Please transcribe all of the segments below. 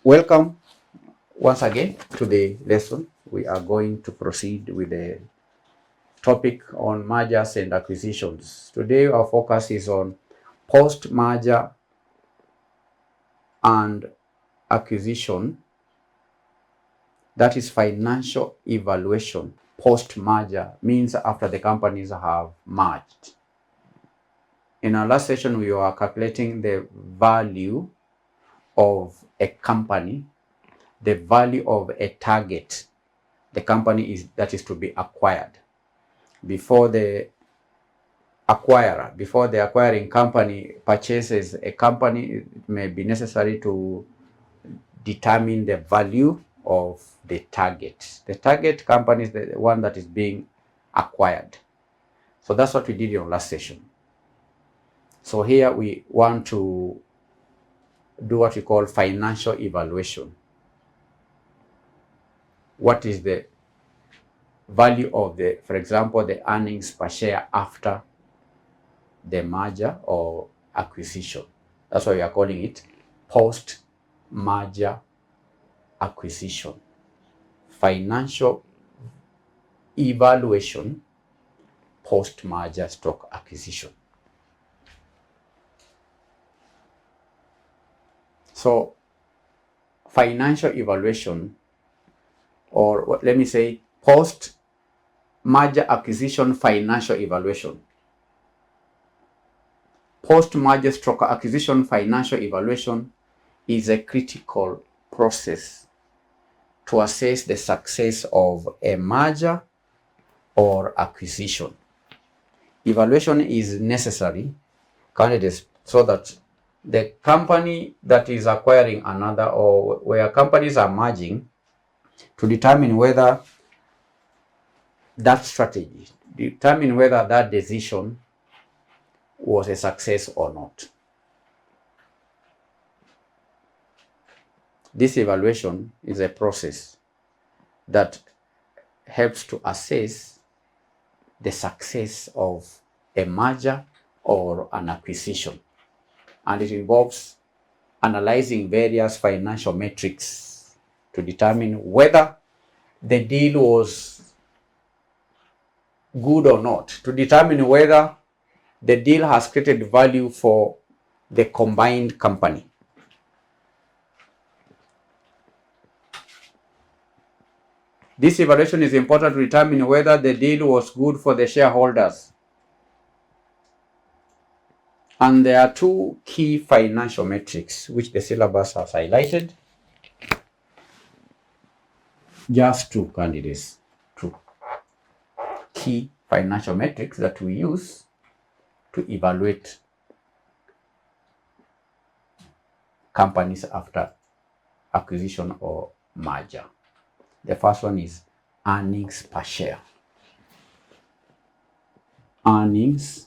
Welcome once again to the lesson. We are going to proceed with the topic on mergers and acquisitions. Today our focus is on post-merger and acquisition, that is financial evaluation. Post-merger means after the companies have merged. In our last session, we were calculating the value of a company, the value of a target, the company that is to be acquired. Before the acquirer, before the acquiring company purchases a company, it may be necessary to determine the value of the target. The target company is the one that is being acquired. So that's what we did in our last session. So here we want to do what we call financial evaluation. What is the value of the, for example, the earnings per share after the merger or acquisition? That's why we are calling it post-merger acquisition. Financial evaluation post-merger stock acquisition. So financial evaluation, or let me say post-merger acquisition financial evaluation. Post-merger stock acquisition financial evaluation is a critical process to assess the success of a merger or acquisition. Evaluation is necessary, candidates, so that the company that is acquiring another, or where companies are merging, to determine whether that strategy, determine whether that decision was a success or not. This evaluation is a process that helps to assess the success of a merger or an acquisition, and it involves analyzing various financial metrics to determine whether the deal was good or not, to determine whether the deal has created value for the combined company. This evaluation is important to determine whether the deal was good for the shareholders. And there are two key financial metrics which the syllabus has highlighted. Just two, candidates, two key financial metrics that we use to evaluate companies after acquisition or merger. The first one is earnings per share. Earnings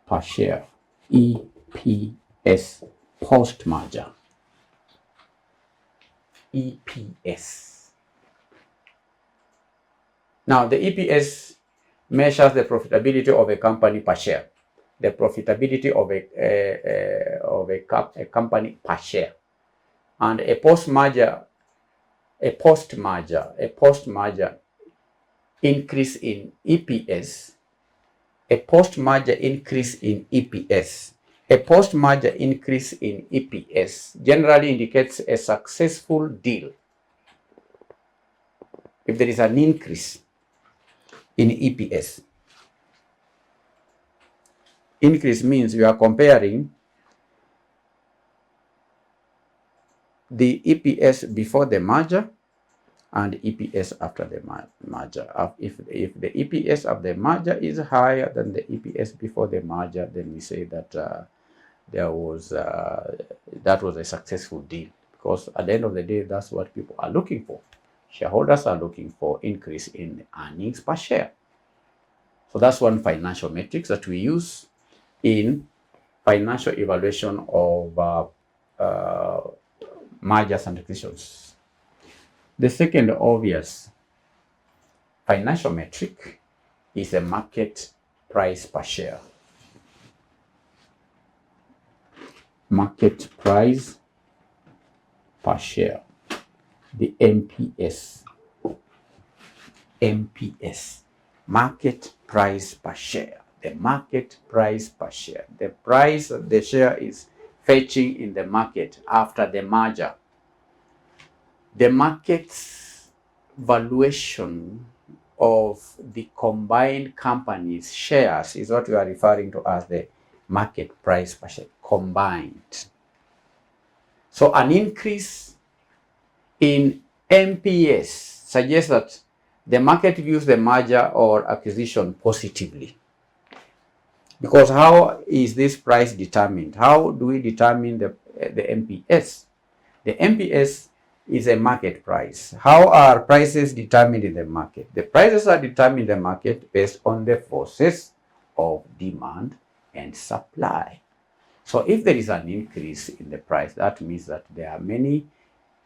per share, EPS, post-merger. EPS. Now, the EPS measures the profitability of a company per share. The profitability of a company per share. And a post-merger increase in EPS, a post-merger increase in EPS, a post-merger increase in EPS generally indicates a successful deal. If there is an increase in EPS, increase means you are comparing the EPS before the merger and EPS after the merger. If the EPS of the merger is higher than the EPS before the merger, then we say that that was a successful deal, because at the end of the day, that's what people are looking for. Shareholders are looking for increase in earnings per share. So that's one financial metrics that we use in financial evaluation of mergers and acquisitions. The second obvious financial metric is a market price per share. Market price per share, the MPS. MPS, market price per share. The market price per share. The price of the share is fetching in the market after the merger. The market's valuation of the combined company's shares is what we are referring to as the market price per share, combined. So an increase in MPS suggests that the market views the merger or acquisition positively. Because how is this price determined? How do we determine the MPS? The MPS is a market price. How are prices determined in the market? The prices are determined in the market based on the forces of demand and supply. So if there is an increase in the price, that means that there are many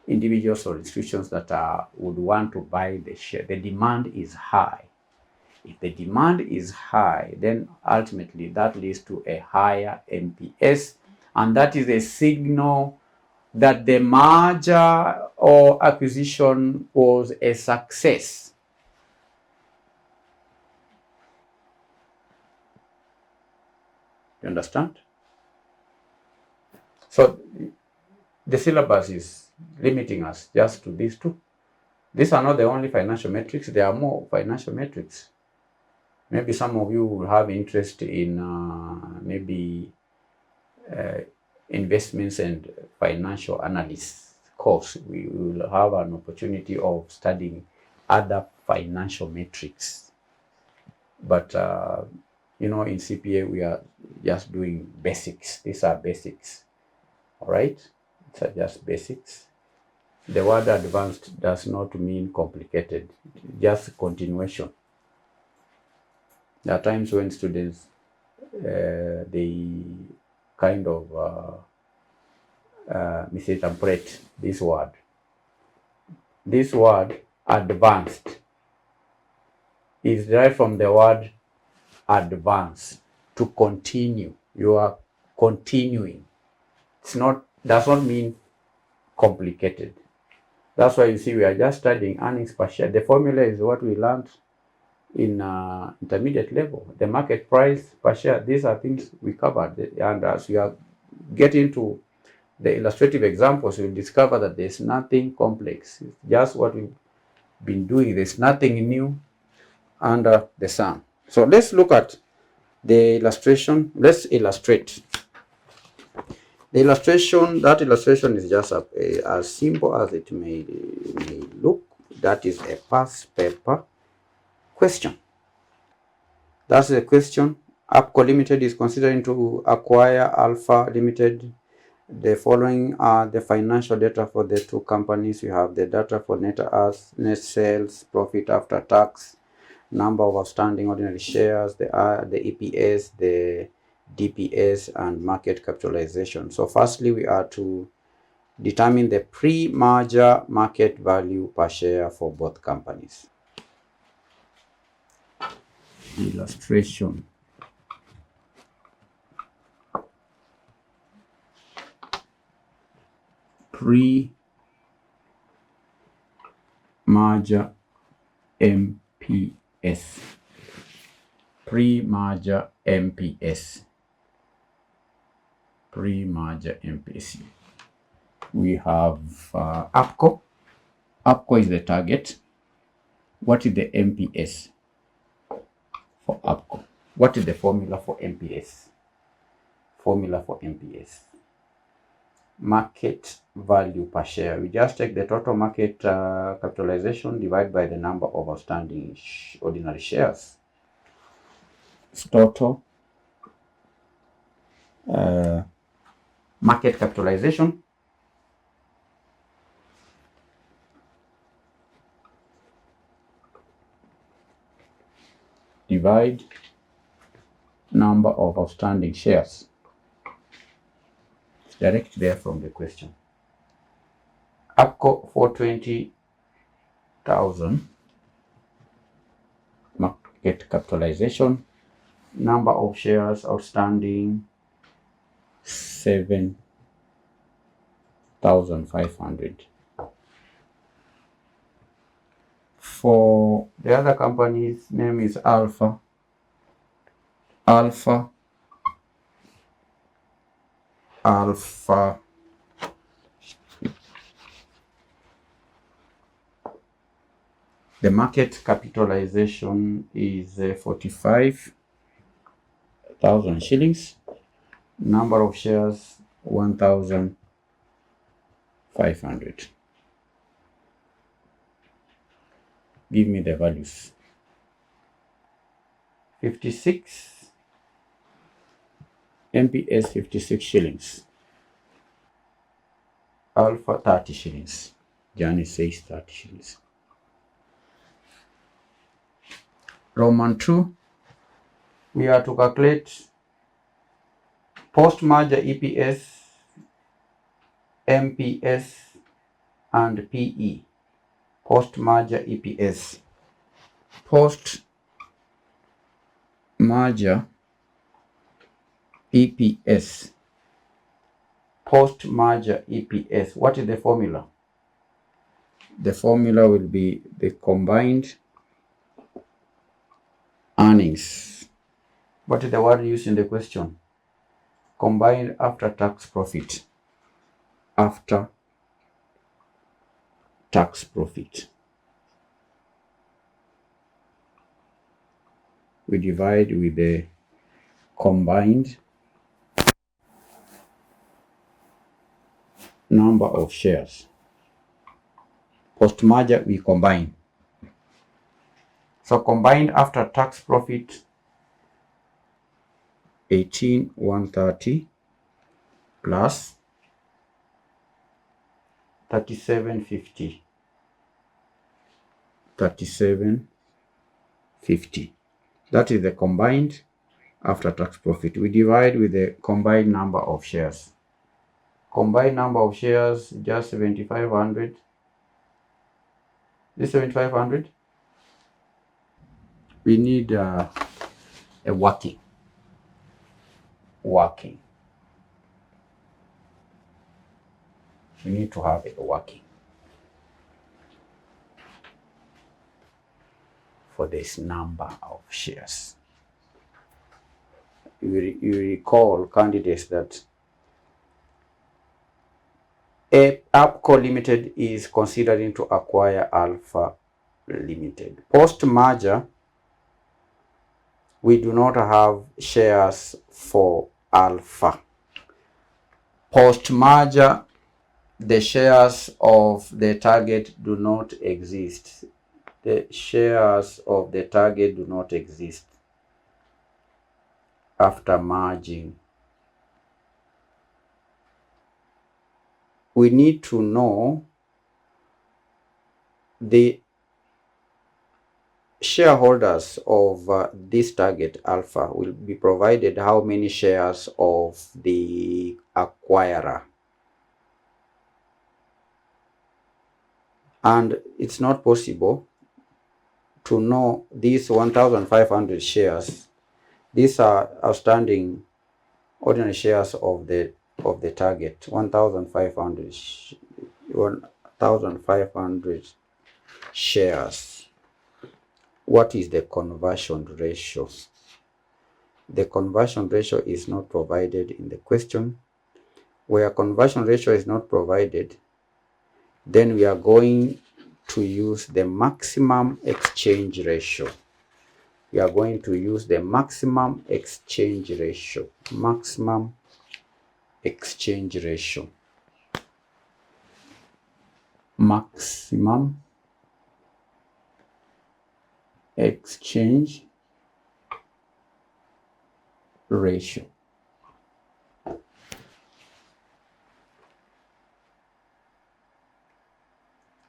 individuals or institutions that would want to buy the share. The demand is high. If the demand is high, then ultimately that leads to a higher MPS, and that is a signal that the merger or acquisition was a success. You understand? So the syllabus is limiting us just to these two. These are not the only financial metrics. There are more financial metrics. Maybe some of you will have interest in investments and financial analysis course. We will have an opportunity of studying other financial metrics. But in CPA we are just doing basics. These are basics. All right? These are just basics. The word advanced does not mean complicated, just continuation. There are times when students, they kind of misinterpret this word. This word, advanced, is derived from the word advance, to continue. You are continuing. Does not mean complicated. That's why you see we are just studying earnings per share. The formula is what we learned in intermediate level. The market price per share, these are things we covered. And as we are getting to the illustrative examples, you'll discover that there's nothing complex. It's just what we've been doing. There's nothing new under the sun. So let's look at the illustration. Let's illustrate. The illustration, that illustration is just as simple as it may look. That is a past paper question. That's the question. APCO Limited is considering to acquire Alpha Limited. The following are the financial data for the two companies. We have the data for net sales, profit after tax, number of outstanding ordinary shares, the EPS, the DPS, and market capitalization. So firstly, we are to determine the pre-merger market value per share for both companies. Illustration. Pre-merger MPS. Pre-merger MPS. Pre-merger MPS. We have APCO. APCO is the target. What is the MPS for APCO? What is the formula for MPS? Formula for MPS. Market value per share. We just take the total market capitalization divided by the number of outstanding ordinary shares. It's total market capitalization divide number of outstanding shares. It's direct there from the question. APCO 420,000 Market capitalization, number of shares outstanding 7,500. For the other company's name is Alpha. The market capitalization is 45,000 shillings. Number of shares 1,500. Give me the values. 56 MPS 56 shillings. Alpha 30 shillings. Janice says 30 shillings. Roman 2, we are to calculate post-merger EPS, MPS, and PE. Post-merger EPS. Post-merger EPS. Post-merger EPS. What is the formula? The formula will be the combined earnings. What is the word used in the question? Combined after-tax profit. After-tax profit. We divide with the combined number of shares. Post-merger, we combine. So combined after-tax profit 18,130 plus 3750. 3750. That is the combined after-tax profit. We divide with the combined number of shares. Combined number of shares, just 7,500. This 7,500. We need a working. We need to have a working for this number of shares. You recall, candidates, that APCO Limited is considering to acquire Alpha Limited. Post-merger, we do not have shares for Alpha. Post-merger, the shares of the target do not exist. The shares of the target do not exist after merging. We need to know the shareholders of this target Alpha will be provided how many shares of the acquirer. And it's not possible to know these 1,500 shares. These are outstanding ordinary shares of the target. 1,500 shares. What is the conversion ratio? The conversion ratio is not provided in the question. Where conversion ratio is not provided, then we are going to use the maximum exchange ratio. We are going to use the maximum exchange ratio. Maximum exchange ratio. Maximum exchange ratio.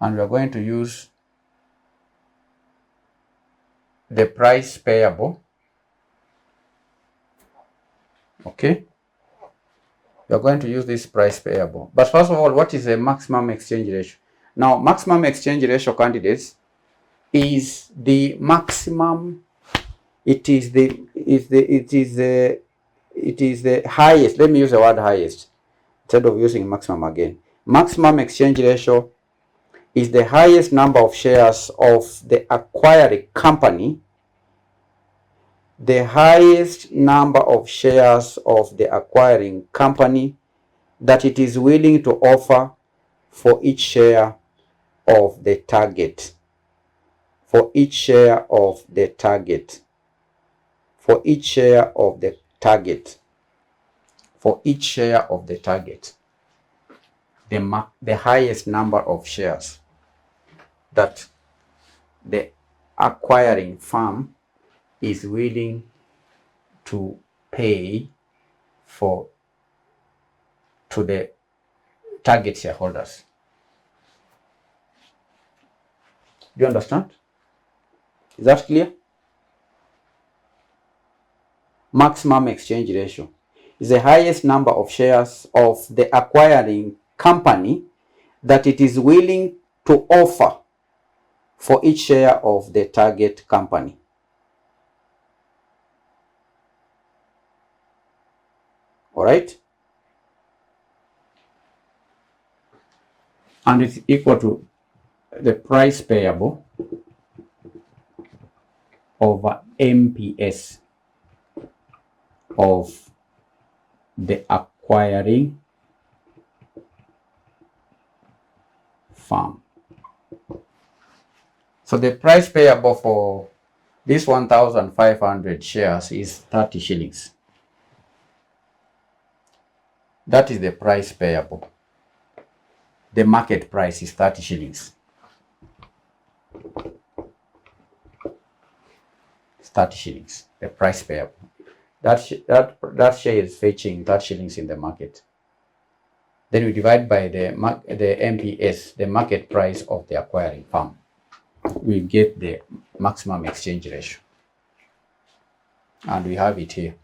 And we are going to use the price payable. Okay? We are going to use this price payable. But first of all, what is the maximum exchange ratio? Now, maximum exchange ratio, candidates, is the maximum It is the highest. Let me use the word highest instead of using maximum again. Maximum exchange ratio is the highest number of shares of the acquiring company, the highest number of shares of the acquiring company that it is willing to offer for each share of the target. For each share of the target. For each share of the target. For each share of the target. The highest number of shares that the acquiring firm is willing to pay to the target shareholders. Do you understand? Is that clear? Maximum exchange ratio is the highest number of shares of the acquiring company that it is willing to offer for each share of the target company. All right? And it's equal to the price payable over MPS of the acquiring firm. So the price payable for this 1,500 shares is 30 shillings. That is the price payable. The market price is 30 shillings. It's 30 shillings, the price payable. That share is fetching 30 shillings in the market. Then we divide by the MPS, the market price of the acquiring firm. We get the maximum exchange ratio. And we have it here,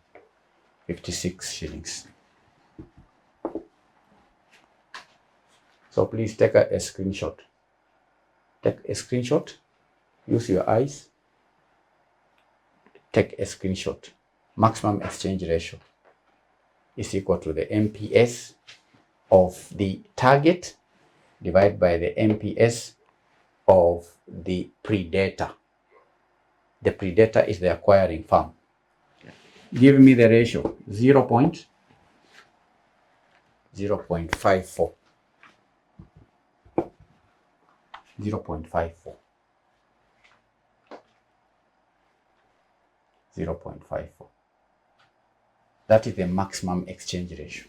56 shillings. So please take a screenshot. Take a screenshot. Use your eyes. Take a screenshot. Maximum exchange ratio is equal to the MPS of the target divided by the MPS of the predator. The predator is the acquiring firm. Give me the ratio, 0.54. 0.54. 0.54. That is the maximum exchange ratio.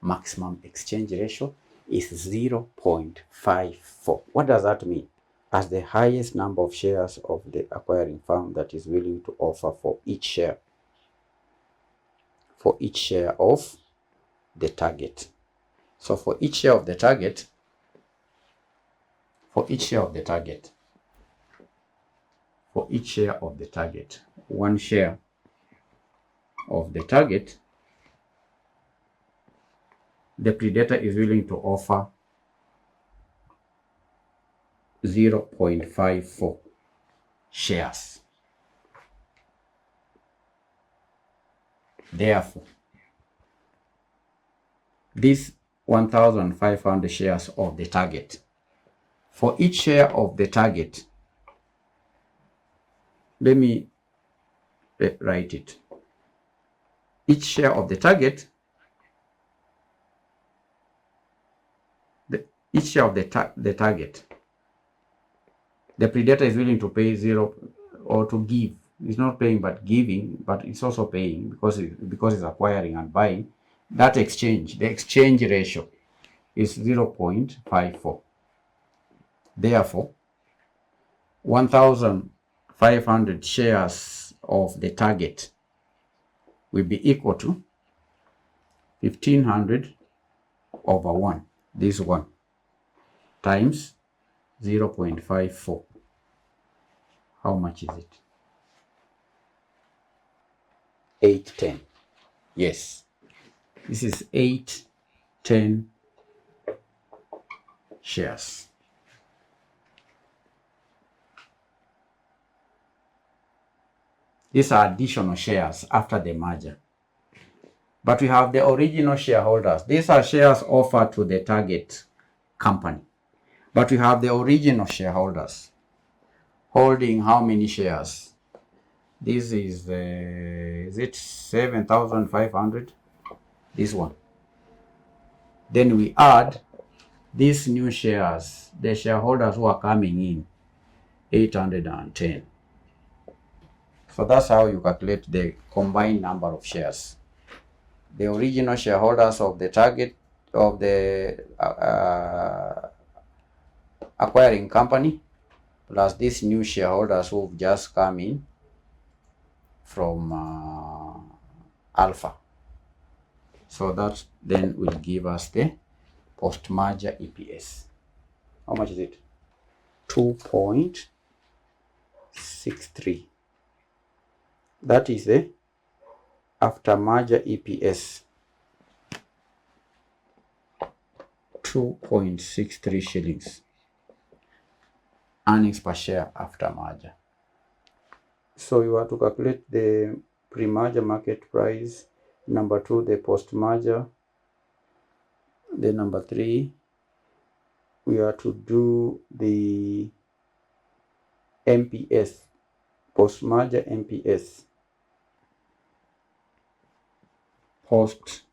Maximum exchange ratio is 0.54. What does that mean? As the highest number of shares of the acquiring firm that is willing to offer for each share of the target. So for each share of the target, one share of the target, the predator is willing to offer 0.54 shares. Therefore, these 1,500 shares of the target, for each share of the target, let me write it. Each share of the target, each share of the target, the predator is willing to pay 0 or to give. It's not paying but giving, but it's also paying because it's acquiring and buying. That exchange, the exchange ratio is 0.54. Therefore, 1,500 shares of the target will be equal to 1,500 over 1, this one, times 0.54. How much is it? 810. Yes, this is 810 shares. These are additional shares after the merger. But we have the original shareholders. These are shares offered to the target company. But we have the original shareholders holding how many shares? This is it 7,500? This one. Then we add these new shares, the shareholders who are coming in, 810. So that's how you calculate the combined number of shares. The original shareholders of the target of the acquiring company plus these new shareholders who've just come in from Alpha. So that then will give us the post-merger EPS. How much is it? 2.63. That is the after merger EPS. 2.63 shillings. Earnings per share after merger. So you have to calculate the pre-merger market price. Number 2, the post-merger. Then number 3, we are to do the MPS, post-merger MPS. Post-merger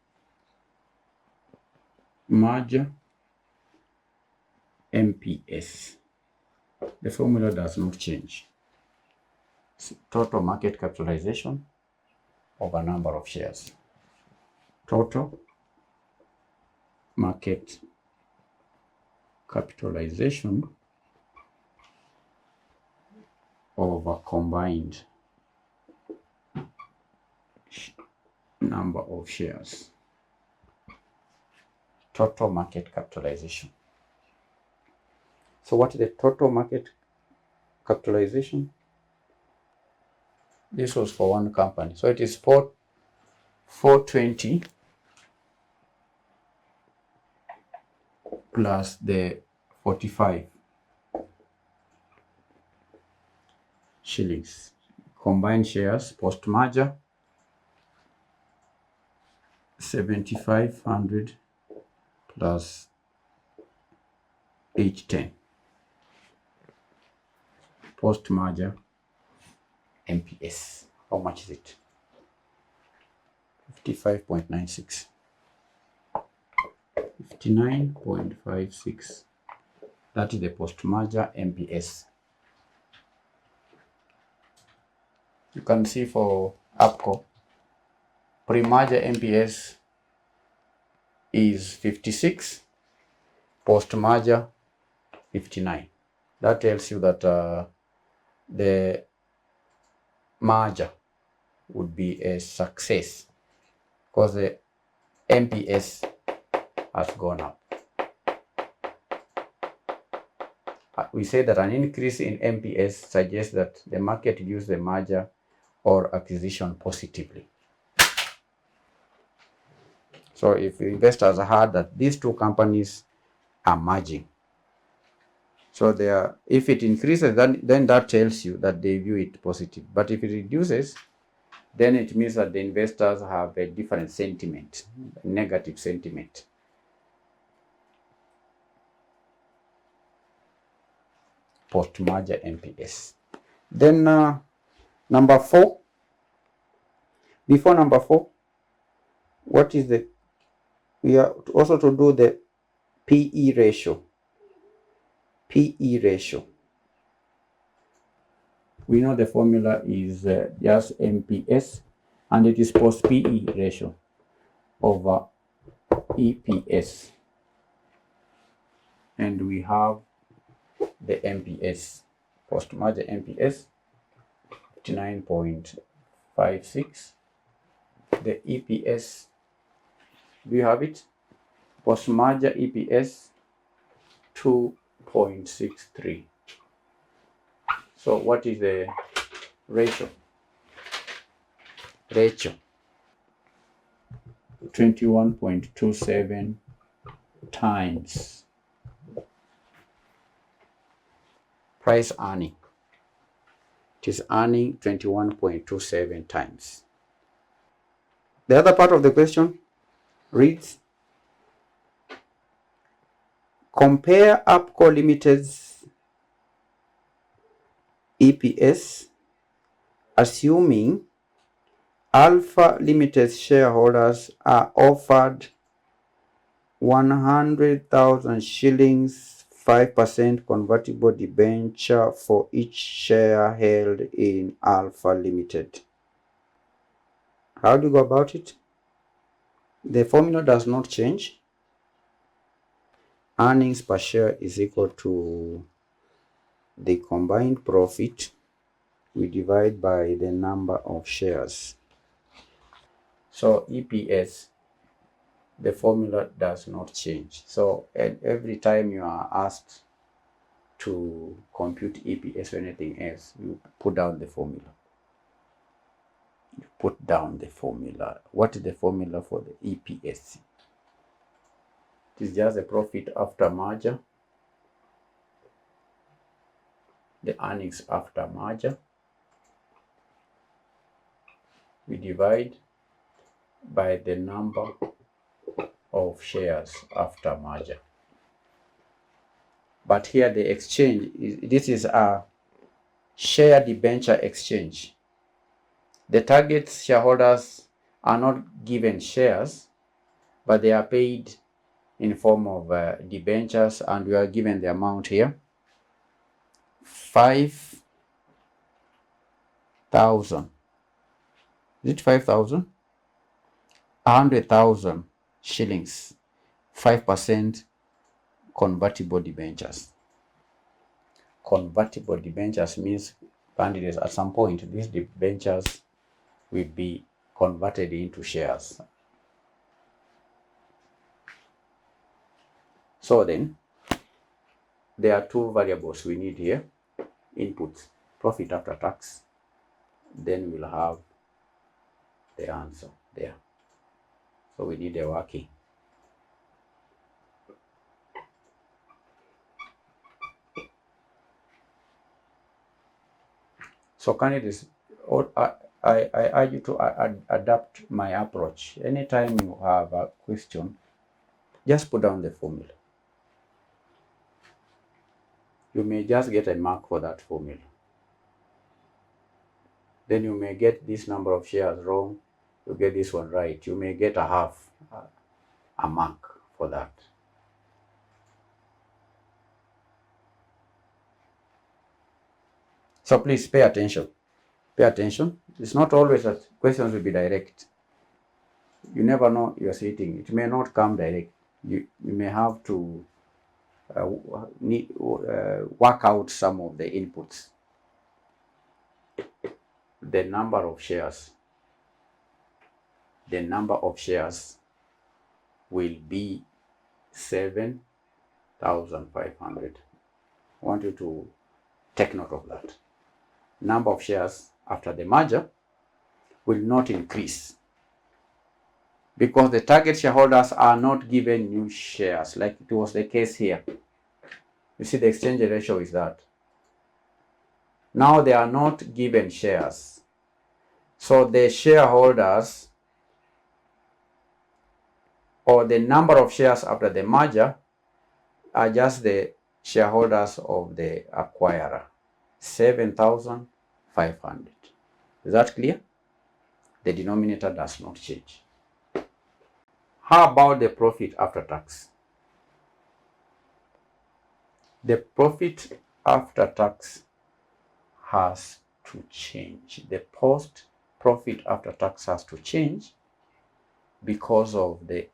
MPS. The formula does not change. Total market capitalization over number of shares. Total market capitalization over combined number of shares. Total market capitalization. So what is the total market capitalization? This was for one company. So it is 420 plus the 45 shillings. Combined shares post-merger 7,500 plus 810. Post-merger MPS. How much is it? 55.96. 59.56. That is the post-merger MPS. You can see for APCO, pre-merger MPS is 56, post-merger 59. That tells you that the merger would be a success because the MPS has gone up. We say that an increase in MPS suggests that the market views the merger or acquisition positively. So if investors heard that these two companies are merging, so if it increases, then that tells you that they view it positive. But if it reduces, then it means that the investors have a different sentiment, a negative sentiment. Post-merger MPS. Then number 4. Before number 4, what is the? We are also to do the PE ratio. PE ratio. We know the formula is just MPS, and it is post-PE ratio over EPS. And we have the MPS, post-merger MPS, 59.56. The EPS, we have it, post-merger EPS, 2.63. So what is the ratio? 21.27 times price earning It is earning 21.27 times. The other part of the question reads, compare Upco Limited's EPS assuming Alpha Limited's shareholders are offered 100,000 shillings 5% convertible debenture for each share held in Alpha Limited. How do you go about it? The formula does not change. Earnings per share is equal to the combined profit we divide by the number of shares. So EPS, the formula does not change. So every time you are asked to compute EPS or anything else, you put down the formula. You put down the formula. What is the formula for the EPS? It is just the profit after merger, the earnings after merger. We divide by the number of shares after merger. But here the exchange, this is a share debenture exchange. The target shareholders are not given shares, but they are paid in form of debentures, and we are given the amount here, 5,000. Is it 5,000? 100,000 shillings, 5% convertible debentures. Convertible debentures means candidates at some point these debentures will be converted into shares. So then there are two variables we need here. Inputs, profit after tax. Then we'll have the answer there. So we need a working. So candidates, I urge you to adapt my approach. Anytime you have a question, just put down the formula. You may just get a mark for that formula. Then you may get this number of shares wrong, you get this one right. You may get a half a mark for that. So please pay attention. Pay attention. It's not always that questions will be direct. You never know you're sitting. It may not come direct. You may have to work out some of the inputs. The number of shares. The number of shares will be 7,500. I want you to take note of that. Number of shares after the merger will not increase because the target shareholders are not given new shares like it was the case here. You see the exchange ratio is that. Now they are not given shares. So the shareholders or the number of shares after the merger are just the shareholders of the acquirer, 7,500. Is that clear? The denominator does not change. How about the profit after tax? The profit after tax has to change. The post profit after tax has to change because of the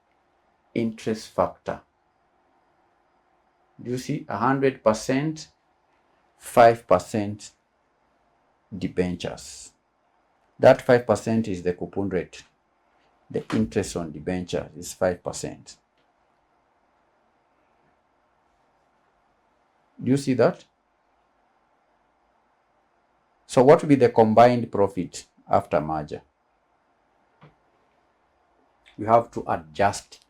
interest factor. Do you see 100%, 5% debentures? That 5% is the coupon rate. The interest on debenture is 5%. Do you see that? So what will be the combined profit after merger? You have to adjust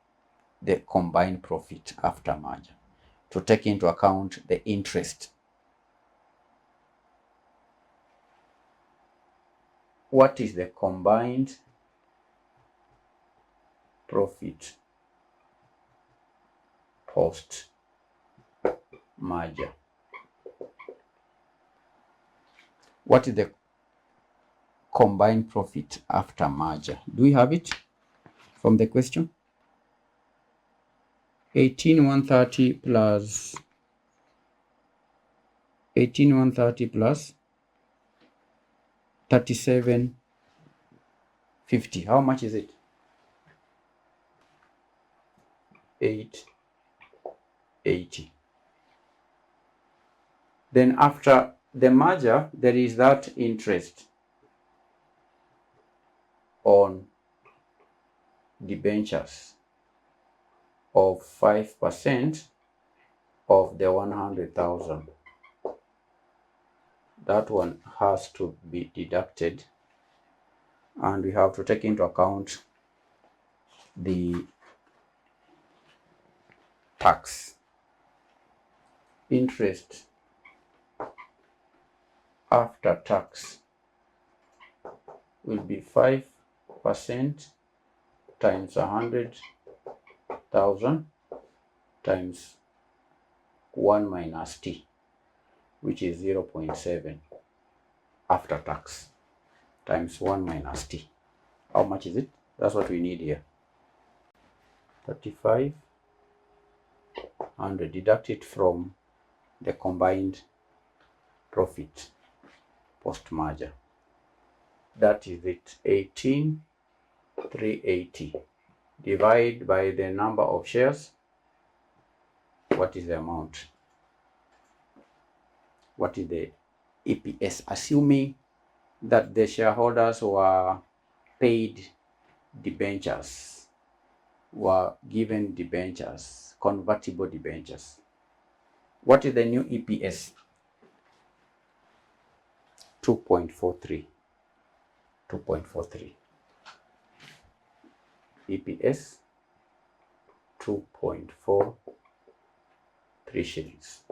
the combined profit after merger to take into account the interest. what is the combined profit post merger? What is the combined profit after merger? Do we have it from the question? 18,130 plus 18,130 plus 3750. How much is it? 880. Then after the merger, there is that interest on debentures of 5% of the 100,000. That one has to be deducted, and we have to take into account the tax. Interest after tax will be 5% times 100,000 times 1 minus t, which is 0.7 after tax, times 1 minus t. How much is it? That's what we need here. 3,500. Deduct it from the combined profit post merger. That is it. 18,380. Divide by the number of shares. What is the amount? What is the EPS? Assuming that the shareholders were paid debentures, were given debentures, convertible debentures. What is the new EPS? 2.43. 2.43. EPS 2.43 shillings.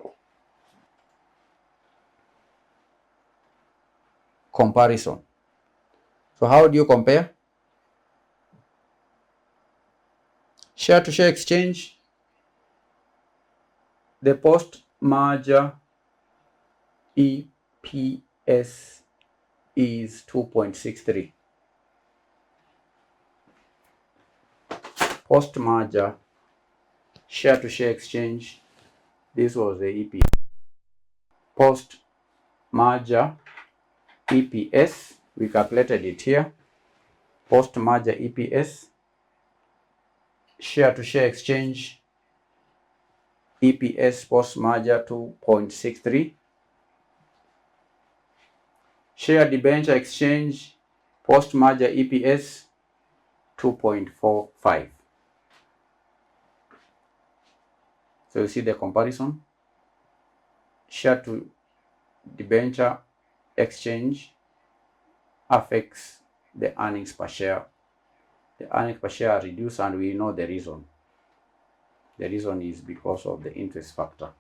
Comparison. So how do you compare? Share to share exchange. The post merger EPS is 2.63. Post merger share to share exchange, this was the EPS. Post merger EPS, we calculated it here. Post merger EPS, share to share exchange EPS post merger 2.63. Share debenture exchange post merger EPS 2.45. So you see the comparison. Share to debenture exchange affects the earnings per share. The earnings per share are reduced, and we know the reason. The reason is because of the interest factor.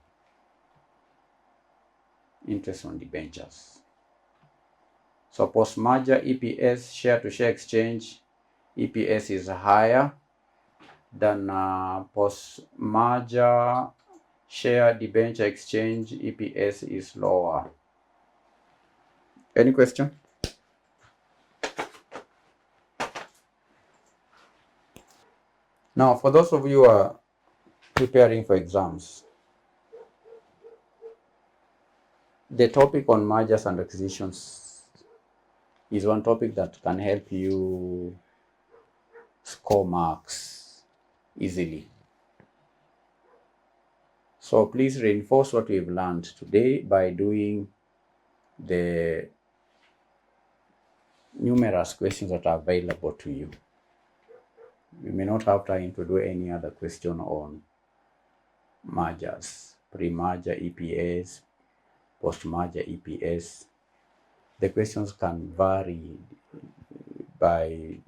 Interest on debentures. So post-merger EPS, share to share exchange EPS is higher than post-merger share debenture exchange EPS is lower. Any question? Now, for those of you who are preparing for exams, the topic on mergers and acquisitions is one topic that can help you score marks easily. So please reinforce what we've learned today by doing the numerous questions that are available to you. We may not have time to do any other question on mergers, pre-merger EPS, post-merger EPS. The questions can vary by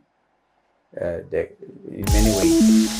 in many ways.